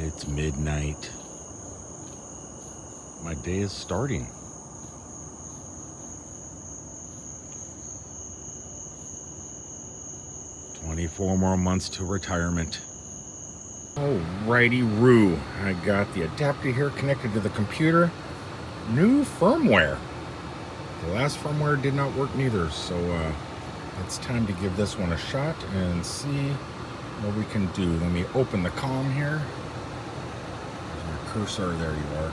It's midnight. My day is starting. "24 more months to retirement." Alrighty, Roo. I got the adapter here connected to the computer. New firmware. The last firmware did not work neither, so it's time to give this one a shot and see what we can do. Let me open the comm here. There's my cursor. There you are.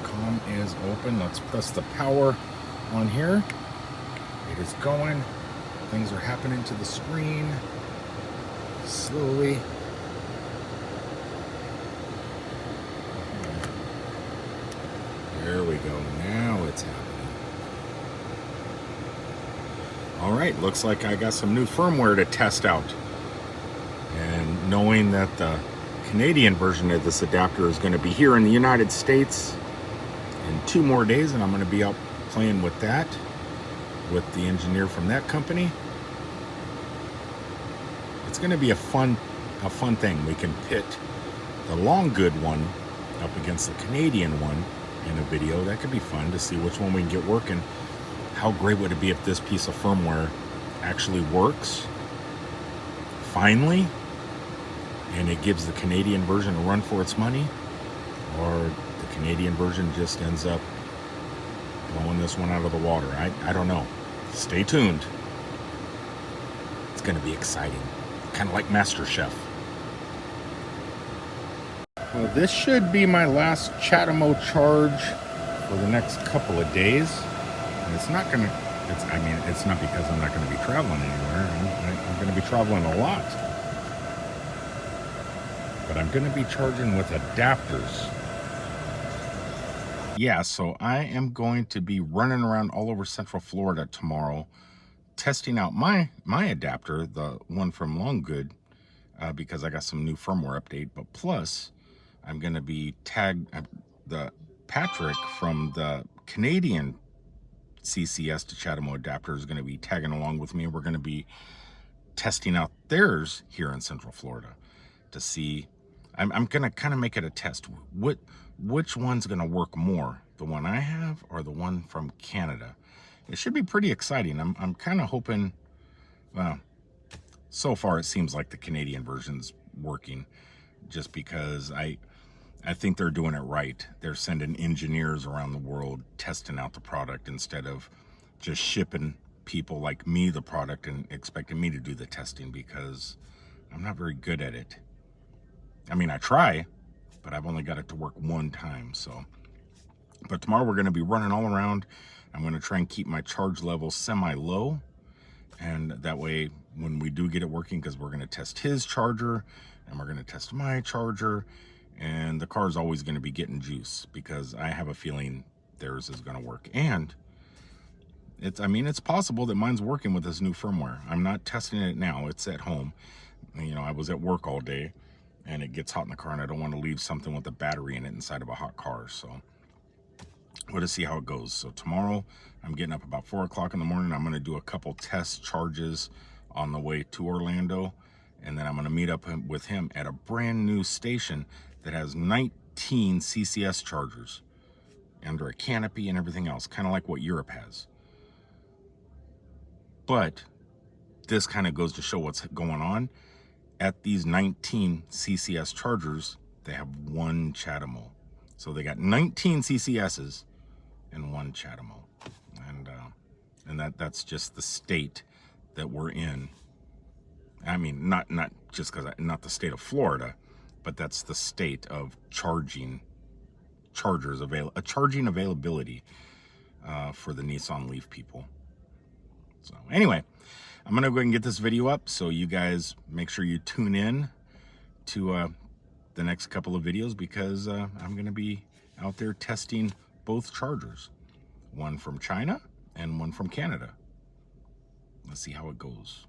The comm is open. Let's press the power on here. It is going. Things are happening to the screen slowly. There we go. Now it's happening. All right, looks like I got some new firmware to test out. And knowing that the Canadian version of this adapter is going to be here in the United States in 2 more days, and I'm going to be out playing with that with the engineer from that company. It's going to be a fun thing. We can pit the long good one up against the Canadian one in a video. That could be fun to see which one we can get working. How great would it be if this piece of firmware actually works finally, and it gives the Canadian version a run for its money, or the Canadian version just ends up blowing this one out of the water. I don't know. Stay tuned. It's going to be exciting. Kind of like MasterChef. Well, this should be my last chademo charge for the next couple of days. And it's not going to, it's not because I'm not going to be traveling anywhere. I'm going to be traveling a lot. But I'm going to be charging with adapters. Yeah, so I am going to be running around all over Central Florida tomorrow, testing out my adapter, the one from Long Good, because I got some new firmware update. But plus, I'm going to be the Patrick from the Canadian CCS to chademo adapter is going to be tagging along with me. We're going to be testing out theirs here in Central Florida to see. I'm going to kind of make it a test. Which one's going to work more, the one I have or the one from Canada? It should be pretty exciting. I'm kind of hoping. Well, so far it seems like the Canadian version's working, just because I think they're doing it right. They're sending engineers around the world testing out the product instead of just shipping people like me the product and expecting me to do the testing, because I'm not very good at it. I mean, I try, but I've only got it to work one time. So, but tomorrow we're going to be running all around. I'm going to try and keep my charge level semi-low, and that way when we do get it working, because we're going to test his charger and we're going to test my charger, and the car is always going to be getting juice, because I have a feeling theirs is going to work. And it's possible that mine's working with this new firmware. I'm not testing it now. It's at home. You know, I was at work all day and it gets hot in the car, and I don't want to leave something with a battery in it inside of a hot car. So we'll just see how it goes. So tomorrow I'm getting up about 4 o'clock in the morning. I'm going to do a couple test charges on the way to Orlando, and then I'm going to meet up with him at a brand new station that has 19 CCS chargers under a canopy and everything else, kind of like what Europe has. But this kind of goes to show what's going on. At these 19 CCS chargers, they have 1 chademo. So they got 19 CCSs and 1 chademo. And that's just the state that we're in. I mean, not just because not the state of Florida, but that's the state of charging availability for the Nissan Leaf people. So anyway, I'm gonna go ahead and get this video up, so you guys make sure you tune in to the next couple of videos, because I'm gonna be out there testing both chargers, one from China and one from Canada. Let's see how it goes.